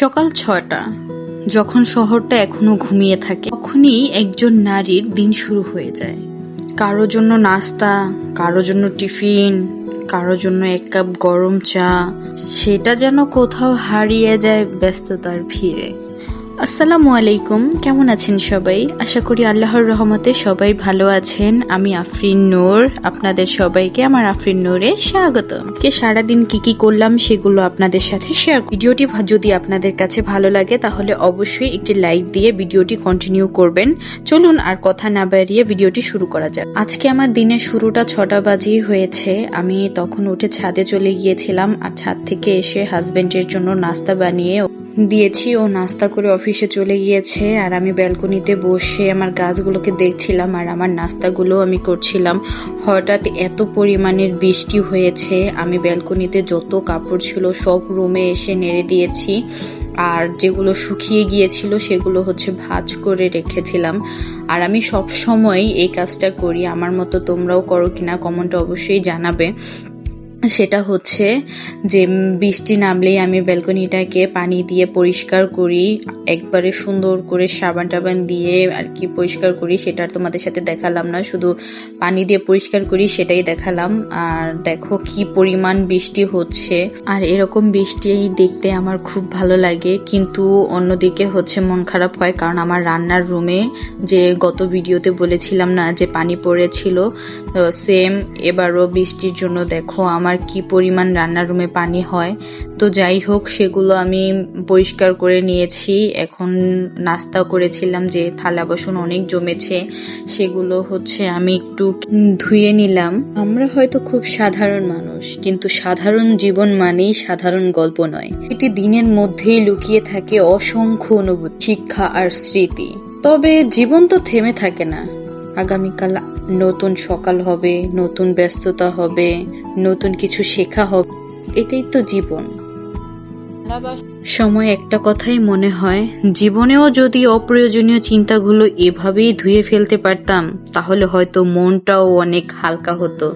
সকাল ৬টা। যখন শহরটা এখনো ঘুমিয়ে থাকে তখনই একজন নারীর দিন শুরু হয়ে যায়। কারো জন্য নাস্তা, কারো জন্য টিফিন, কারো জন্য এক কাপ গরম চা, সেটা যেন কোথাও হারিয়ে যায় ব্যস্ততার ভিড়ে। আসসালামু আলাইকুম, কেমন আছেন সবাই? আশা করি আল্লাহর রহমতে সবাই ভালো আছেন। আমি আফরিন নূর, আপনাদের সবাইকে আমার আফরিন নূরে স্বাগত। সারাদিন কি করলাম সেগুলো আপনাদের সাথে শেয়ার। ভিডিওটি যদি আপনাদের কাছে ভালো লাগে তাহলে অবশ্যই একটি লাইক দিয়ে ভিডিওটি কন্টিনিউ করবেন। চলুন আর কথা না বাড়িয়ে ভিডিওটি শুরু করা যাক। আজকে আমার দিনের শুরুটা ৬টা বাজেই হয়েছে। আমি তখন উঠে ছাদে চলে গিয়েছিলাম, আর ছাদ থেকে এসে হাজবেন্ডের জন্য নাস্তা বানিয়ে দিয়েছি। ও নাস্তা করে অফিসে চলে গিয়েছে, আর আমি ব্যালকনিতে বসে আমার গাছগুলোকে দেখছিলাম আর আমার নাস্তাগুলো আমি করছিলাম। হঠাৎ এত পরিমাণের বৃষ্টি হয়েছে, আমি ব্যালকনিতে যত কাপড় ছিল সব রুমে এসে নেড়ে দিয়েছি, আর যেগুলো শুকিয়ে গিয়েছিল সেগুলো ভাঁজ করে রেখেছিলাম। আর আমি সব সময় এই কাজটা করি, আমার মতো তোমরাও করো কিনা কমেন্টে অবশ্যই জানাবে। সেটা যে বৃষ্টি নামলেই আমি ব্যালকনিটাকে পানি দিয়ে পরিষ্কার করি, একবারে সুন্দর করে সাবান টাবান দিয়ে আর কি পরিষ্কার করি। সেটা তোমাদের সাথে দেখালাম না, শুধু পানি দিয়ে পরিষ্কার করি সেটাই দেখালাম। আর দেখো কি পরিমাণ বৃষ্টি হচ্ছে, আর এরকম বৃষ্টি দেখতে আমার খুব ভালো লাগে। কিন্তু অন্যদিকে মন খারাপ হয়, কারণ আমার রান্নার রুমে যে গত ভিডিওতে বলেছিলাম না যে পানি পড়েছিল, সেম এবারও বৃষ্টির জন্য দেখো আমার কি পরিমাণ রান্নার রুমে পানি হয়। তো যাই হোক, সেগুলো আমি পরিষ্কার করে নিয়েছি। এখন নাস্তা করেছিলাম, যে থালা বাসন অনেক জমেছে সেগুলো আমি একটু ধুয়ে নিলাম। আমরা হয়তো খুব সাধারণ মানুষ, কিন্তু সাধারণ জীবন মানেই সাধারণ গল্প নয়। এটি দিনের মধ্যেই লুকিয়ে থাকে অসংখ্য অনুভূতি, শিক্ষা আর স্মৃতি। তবে জীবন তো থেমে থাকে না। আগামীকাল নতুন সকাল হবে, নতুন ব্যস্ততা হবে, নতুন কিছু শেখা হবে। এটাই তো জীবন। সময় একটা কথাই মনে হয়, জীবনেও যদি অপ্রয়োজনীয় চিন্তাগুলো এভাবেই ধুয়ে ফেলতে পারতাম তাহলে হয়তো মনটাও অনেক হালকা হতো,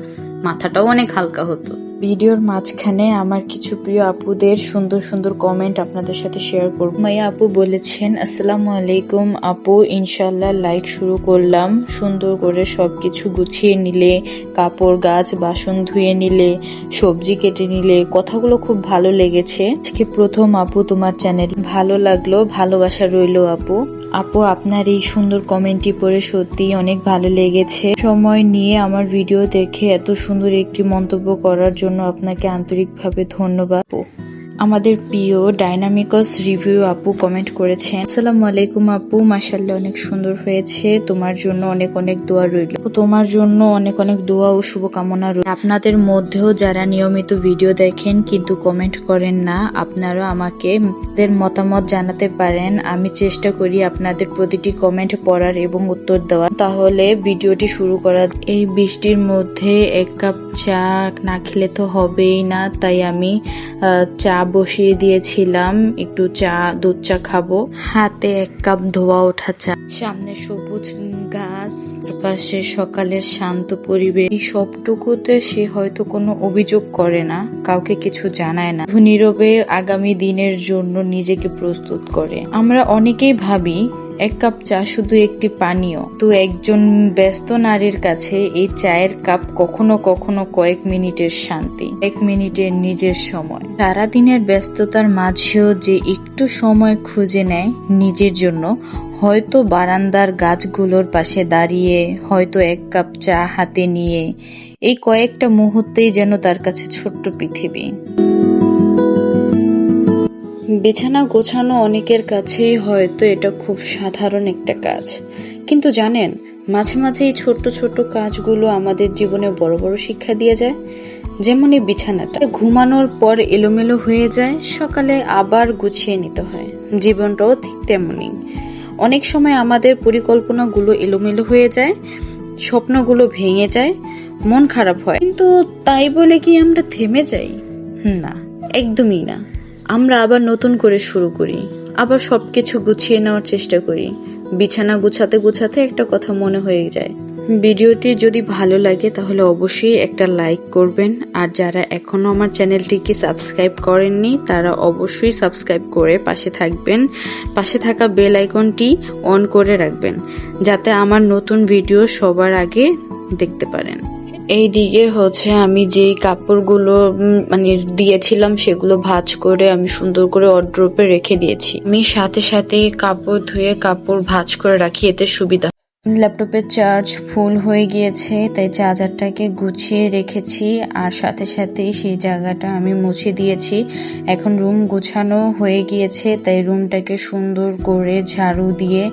মাথাটাও অনেক হালকা হতো। ভিডিওর মাঝখানে আমার কিছু প্রিয় আপুদের সুন্দর সুন্দর কমেন্ট আপনাদের সাথে শেয়ার করব। মাইয়া আপু বলেছেন, আসসালামু আলাইকুম আপু, ইনশাল্লাহ লাইক শুরু করলাম। সুন্দর করে সবকিছু গুছিয়ে নিলে, কাপড় গাছ বাসন ধুয়ে নিলে, সবজি কেটে নিলে, কথাগুলো খুব ভালো লেগেছে। আজকে প্রথম আপু তোমার চ্যানেল, ভালো লাগলো, ভালোবাসা রইলো আপু। আপু আপনার এই সুন্দর কমেন্টটি পড়ে সত্যি অনেক ভালো লেগেছে। সময় নিয়ে আমার ভিডিও দেখে এত সুন্দর একটি মন্তব্য করার জন্য আপনাকে আন্তরিকভাবে ধন্যবাদ। আমাদের প্রিয় ডাইনামিকস রিভিউ আপু কমেন্ট করেছেন, আসসালামু আলাইকুম আপু, মাশাআল্লাহ অনেক সুন্দর হয়েছে, তোমার জন্য অনেক অনেক দোয়া রইল। তোমার জন্য অনেক অনেক দোয়া ও শুভকামনা রইল। আপনাদের মধ্যেও যারা নিয়মিত ভিডিও দেখেন কিন্তু কমেন্ট করেন না, আপনারা আমাকে আপনাদের মতামত জানাতে পারেন। আমি চেষ্টা করি আপনাদের প্রতিটি কমেন্ট পড়ার এবং উত্তর দেওয়ার। তাহলে ভিডিওটি শুরু করা। এই বৃষ্টির মধ্যে এক কাপ চা না খেলে তো হবেই না, তাই আমি চা বসিয়ে দিয়েছিলাম। একটু দুধ চা খাবো। হাতে এক কাপ ধোয়া ওঠা চা, সামনে সবুজ গাছ, পাশে সকালের শান্ত পরিবেশ। এই সবটুকুতে সে হয়তো কোনো অভিযোগ করে না, কাউকে কিছু জানায় না, নীরবে আগামী দিনের জন্য নিজেকে প্রস্তুত করে। আমরা অনেকেই ভাবি এক কাপ চা শুধু একটি পানীয়, তো একজন ব্যস্ত নারীর কাছে এই চায়ের কাপ কখনো কখনো কয়েক মিনিটের শান্তি, এক মিনিটের নিজের সময়। সারাদিনের ব্যস্ততার মাঝেও যে একটু সময় খুঁজে নেয় নিজের জন্য, হয়তো বারান্দার গাছগুলোর পাশে দাঁড়িয়ে, হয়তো এক কাপ চা হাতে নিয়ে, এই কয়েকটা মুহূর্তেই যেন তার কাছে ছোট্ট পৃথিবী। বিছানা গোছানো অনেকের কাছেই হয়তো এটা খুব সাধারণ একটা কাজ, কিন্তু জানেন মাঝে মাঝে এই ছোট্ট ছোট্ট কাজগুলো আমাদের জীবনে বড় বড় শিক্ষা দিয়ে যায়। যেমন এই বিছানাটা ঘুমানোর পর এলোমেলো হয়ে যায়, সকালে আবার গুছিয়ে নিতে হয়। জীবনটাও ঠিক তেমনই, অনেক সময় আমাদের পরিকল্পনাগুলো এলোমেলো হয়ে যায়, স্বপ্নগুলো ভেঙে যায়, মন খারাপ হয়, কিন্তু তাই বলে কি আমরা থেমে যাই? না, একদমই না। আমরা আবার নতুন করে শুরু করি, আবার সবকিছু গুছিয়ে নেওয়ার চেষ্টা করি। বিছানা গুছাতে গুছাতে একটা কথা মনে হয়ে যায়, ভিডিওটি যদি ভালো লাগে তাহলে অবশ্যই একটা লাইক করবেন, আর যারা এখনো আমার চ্যানেলটিকে সাবস্ক্রাইব করেননি তারা অবশ্যই সাবস্ক্রাইব করে পাশে থাকবেন। পাশে থাকা বেল আইকনটি অন করে রাখবেন যাতে আমার নতুন ভিডিও সবার আগে দেখতে পারেন। এইদিকে হচ্ছে আমি যেই কাপড়গুলো মানে দিয়েছিলাম সেগুলো ভাঁজ করে আমি সুন্দর করে ওয়ারড্রোবে রেখে দিয়েছি। আমি সাথে সাথে কাপড় ধুয়ে কাপড় ভাঁজ করে রাখি, এতে সুবিধা। ল্যাপটপের চার্জ ফুল হয়ে গিয়েছে তাই চার্জারটাকে গুছিয়ে রেখেছি, আর সাথে সাথেই সেই জায়গাটা আমি মুছে দিয়েছি। এখন রুম গোছানো হয়ে গিয়েছে তাই রুমটাকে সুন্দর করে ঝাড়ু দিয়ে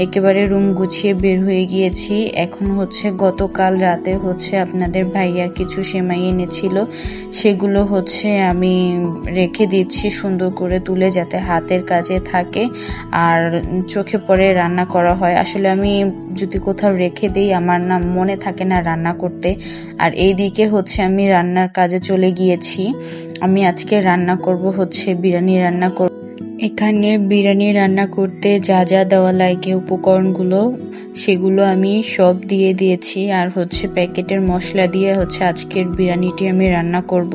একেবারে রুম গুছিয়ে বের হয়ে গিয়েছি। এখন হচ্ছে গতকাল রাতে হচ্ছে আপনাদের ভাইয়া কিছু সেমাই এনেছিল, সেগুলো হচ্ছে আমি রেখে দিচ্ছি সুন্দর করে তুলে, যাতে হাতের কাজে থাকে আর চোখে পড়ে রান্না করা হয়। আসলে আমি যদি কোথাও রেখে দিই আমার না মনে থাকে না রান্না করতে। আর এইদিকে হচ্ছে আমি রান্নার কাজে চলে গিয়েছি। আমি আজকে রান্না করব হচ্ছে বিরিয়ানি রান্না করব। এখানে বিরিয়ানি রান্না করতে যা যা দেওয়া লাগে উপকরণগুলো সেগুলো আমি সব দিয়ে দিয়েছি, আর হচ্ছে প্যাকেটের মশলা দিয়ে হচ্ছে আজকের বিরিয়ানিটি আমি রান্না করব।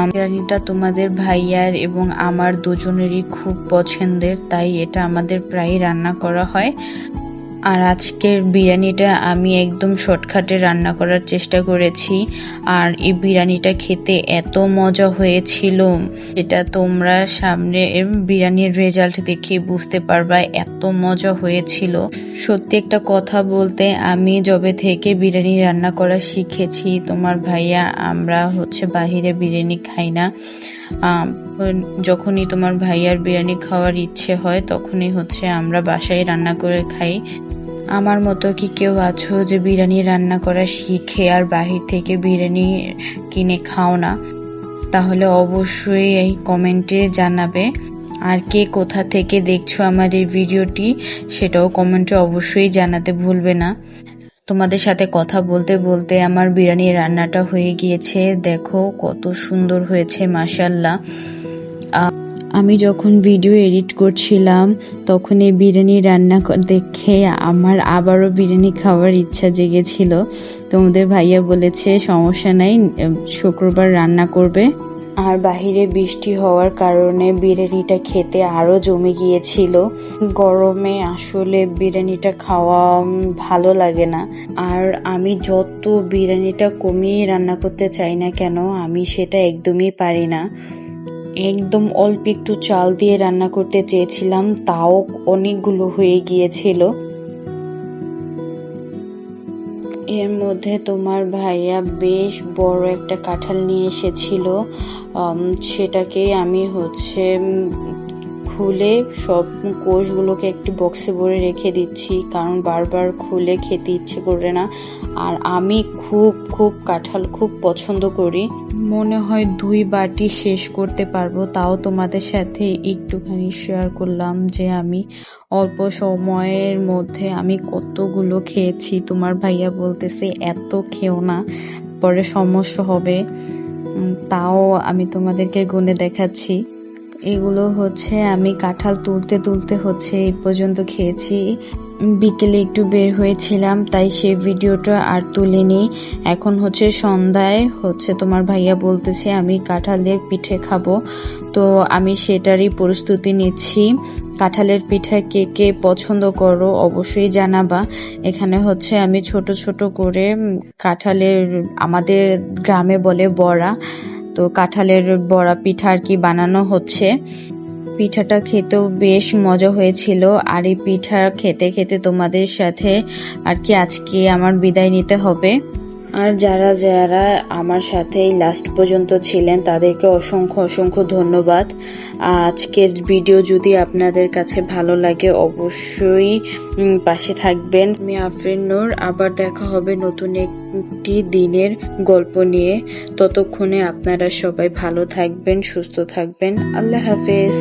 বিরিয়ানিটা তোমাদের ভাইয়ার এবং আমার দুজনেরই খুব পছন্দের, তাই এটা আমাদের প্রায় রান্না করা হয়। আর আজকের বিরিয়ানিটা আমি একদম শর্টকাটে রান্না করার চেষ্টা করেছি, আর এই বিরিয়ানিটা খেতে এত মজা হয়েছিল এটা তোমরা সামনে বিরিয়ানির রেজাল্ট দেখে বুঝতে পারবা, এত মজা হয়েছিল। সত্যি একটা কথা বলতে, আমি যবে থেকে বিরিয়ানি রান্না করা শিখেছি তোমার ভাইয়া আমরা হচ্ছে বাহিরে বিরিয়ানি খাই না। যখনই তোমার ভাইয়ার বিরিয়ানি খাওয়ার ইচ্ছে হয় তখনই হচ্ছে আমরা বাসায় রান্না করে খাই। আমার মতো কি কেউ আছো যে বিরিয়ানি রান্না করা শিখে আর বাহির থেকে বিরিয়ানি কিনে খাও না? তাহলে অবশ্যই এই কমেন্টে জানাবে। আর কে কোথা থেকে দেখছো আমার এই ভিডিওটি সেটাও কমেন্টে অবশ্যই জানাতে ভুলবে না। তোমাদের সাথে কথা বলতে বলতে আমার বিরিয়ানি রান্নাটা হয়ে গিয়েছে, দেখো কত সুন্দর হয়েছে মাশাআল্লাহ। আমি যখন ভিডিও এডিট করছিলাম তখন এই বিরিয়ানি রান্না দেখে আমার আবারও বিরিয়ানি খাওয়ার ইচ্ছা জেগেছিল। তোমাদের ভাইয়া বলেছে সমস্যা নাই, শুক্রবার রান্না করবে। আর বাহিরে বৃষ্টি হওয়ার কারণে বিরিয়ানিটা খেতে আরো জমে গিয়েছিল। গরমে আসলে বিরিয়ানিটা খাওয়া ভালো লাগে না, আর আমি যত বিরিয়ানিটা কমিয়ে রান্না করতে চাই না কেন আমি সেটা একদমই পারি না। একদম অল্প একটু চাল দিয়ে রান্না করতে চেয়েছিলাম, তাও অনেকগুলো হয়ে গিয়েছিল। এর মধ্যে তোমার ভাইয়া বেশ বড় একটা কাঁঠাল নিয়ে এসেছিল, সেটাকে আমি হচ্ছে খুলে সব কোষগুলোকে একটি বক্সে ভরে রেখে দিচ্ছি, কারণ বারবার খুলে খেতে ইচ্ছে করে না। আর আমি খুব কাঁঠাল খুব পছন্দ করি, মনে হয় 2 বাটি শেষ করতে পারবো। তাও তোমাদের সাথে একটুখানি শেয়ার করলাম যে আমি অল্প সময়ের মধ্যে আমি কতগুলো খেয়েছি। তোমার ভাইয়া বলতেছে এত খেও না, পরে সমস্যা হবে। তাও আমি তোমাদেরকে গুনে দেখাচ্ছি। এগুলো হচ্ছে আমি কাঁঠাল তুলতে তুলতে হচ্ছে এই পর্যন্ত খেয়েছি। বিকেলে একটু বের হয়েছিলাম তাই সেই ভিডিওটা আর তুলিনি। এখন হচ্ছে সন্ধ্যায় হচ্ছে তোমার ভাইয়া বলতেছে আমি কাঁঠালের পিঠে খাবো, তো আমি সেটারই প্রস্তুতি নিচ্ছি। কাঁঠালের পিঠা কে কে পছন্দ করো অবশ্যই জানাবা। এখানে হচ্ছে আমি ছোট ছোট করে কাঁঠালের, আমাদের গ্রামে বলে বড়া, তো কাঁঠালের বড়া পিঠা আর কি বানানো হচ্ছে। পিঠাটা খেতেও বেশ মজা হয়েছিল। আর এই পিঠা খেতে খেতে তোমাদের সাথে আর কি আজকে আমার বিদায় নিতে হবে। আর যারা যারা আমার সাথে লাস্ট পর্যন্ত ছিলেন তাদেরকে অসংখ্য ধন্যবাদ। আজকের ভিডিও যদি আপনাদের কাছে ভালো লাগে অবশ্যই পাশে থাকবেন। আমি আফরিন নূর, আবার দেখা হবে নতুন একটি দিনের গল্প নিয়ে। ততক্ষণে আপনারা সবাই ভালো থাকবেন, সুস্থ থাকবেন। আল্লাহ হাফেজ।